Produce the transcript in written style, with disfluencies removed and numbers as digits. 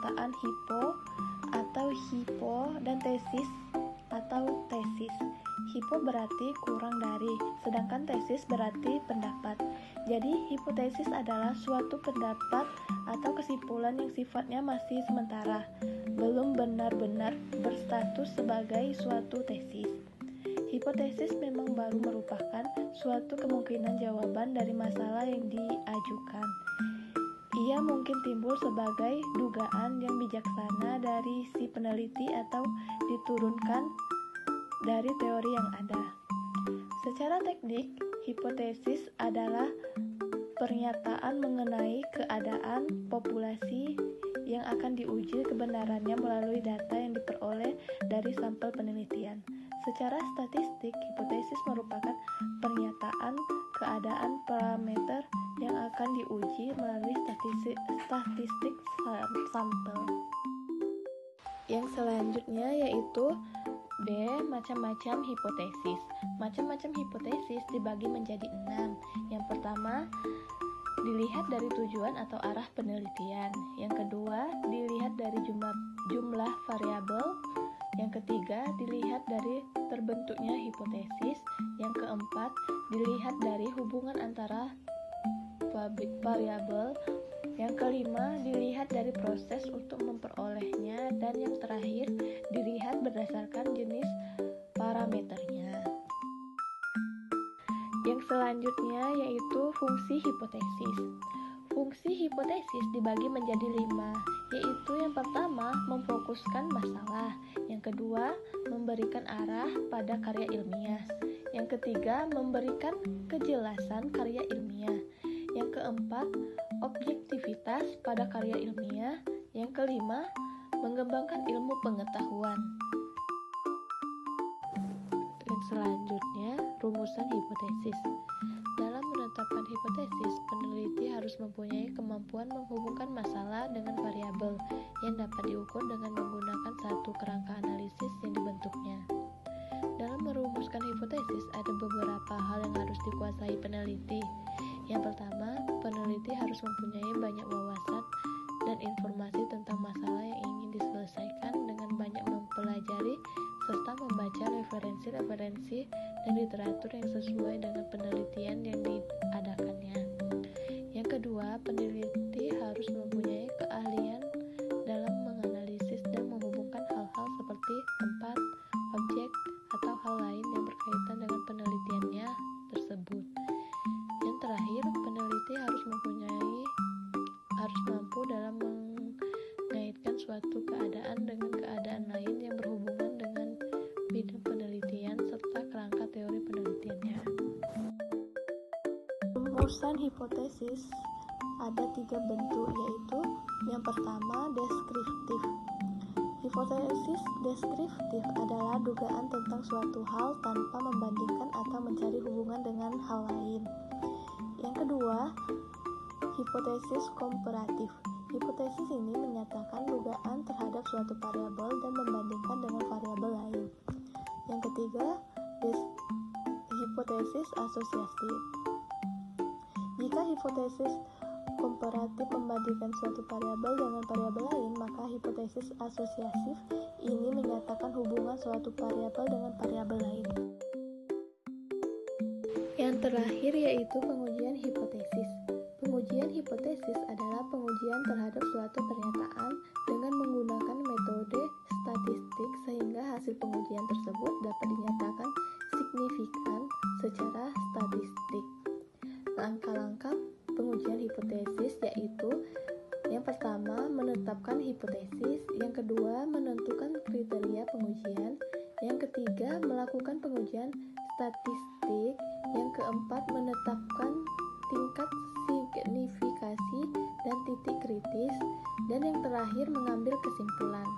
pernyataan hipo atau hipo dan tesis atau tesis. Hipo berarti kurang dari, sedangkan tesis berarti pendapat. Jadi hipotesis adalah suatu pendapat atau kesimpulan yang sifatnya masih sementara, belum benar-benar berstatus sebagai suatu tesis. Hipotesis memang baru merupakan suatu kemungkinan jawaban dari masalah yang diajukan. Ia mungkin timbul sebagai dugaan yang bijaksana dari si peneliti atau diturunkan dari teori yang ada. Secara teknik, hipotesis adalah pernyataan mengenai keadaan populasi yang akan diuji kebenarannya melalui data yang diperoleh dari sampel penelitian. Secara statistik, hipotesis merupakan pernyataan keadaan parameter yang akan diuji melalui statistik sampel. Yang selanjutnya yaitu B. Macam-macam hipotesis. Macam-macam hipotesis dibagi menjadi 6. Yang pertama, dilihat dari tujuan atau arah penelitian. Yang kedua, dilihat dari jumlah variabel. Yang ketiga, dilihat dari terbentuknya hipotesis. Yang keempat, dilihat dari hubungan antara variabel. Yang kelima, dilihat dari proses untuk memperolehnya. Dan yang terakhir, dilihat berdasarkan jenis parameternya. Yang selanjutnya yaitu fungsi hipotesis. Fungsi hipotesis dibagi menjadi 5, yaitu yang pertama, memfokuskan masalah. Yang kedua, memberikan arah pada karya ilmiah. Yang ketiga, memberikan kejelasan karya ilmiah. Yang keempat, objektivitas pada karya ilmiah. Yang kelima, mengembangkan ilmu pengetahuan. Yang selanjutnya, rumusan hipotesis. Dalam menetapkan hipotesis, peneliti harus mempunyai kemampuan menghubungkan masalah dengan variabel yang dapat diukur dengan menggunakan satu kerangka analisis yang dibentuknya. Dalam merumuskan hipotesis, ada beberapa hal yang harus dikuasai peneliti. Yang pertama, peneliti harus mempunyai banyak wawasan dan informasi tentang masalah yang ingin diselesaikan dengan banyak mempelajari serta membaca referensi-referensi dan literatur yang sesuai dengan penelitian yang diadakannya. Yang kedua, peneliti harus mempunyai keahlian dalam menganalisis dan menghubungkan hal-hal seperti tempat, objek, atau hal lain yang berkaitan dengan penelitiannya tersebut. Yang terakhir, peneliti harus mampu dalam mengaitkan suatu keadaan dengan keadaan lain yang berhubungan dengan bidang penelitian serta kerangka teori penelitiannya. Rumusan hipotesis ada 3 bentuk, yaitu yang pertama, deskriptif. Hipotesis deskriptif adalah dugaan tentang suatu hal tanpa membandingkan atau mencari hubungan dengan hal lain. Yang kedua, hipotesis komparatif. Hipotesis ini menyatakan dugaan terhadap suatu variabel dan membandingkan dengan variabel lain. Yang ketiga, hipotesis asosiatif. Jika hipotesis komparatif membandingkan suatu variabel dengan variabel lain, maka hipotesis asosiatif ini menyatakan hubungan suatu variabel dengan variabel lain. Yang terakhir yaitu pengujian hipotesis. Pengujian hipotesis adalah pengujian terhadap suatu pernyataan dengan menggunakan metode statistik sehingga hasil pengujian tersebut dapat dinyatakan signifikan secara statistik. Langkah-langkah pengujian hipotesis yaitu yang pertama, menetapkan hipotesis. Yang kedua, menentukan kriteria pengujian. Yang ketiga, melakukan pengujian statistik. Yang keempat, menetapkan tingkat signifikasi dan titik kritis. Dan yang terakhir, mengambil kesimpulan.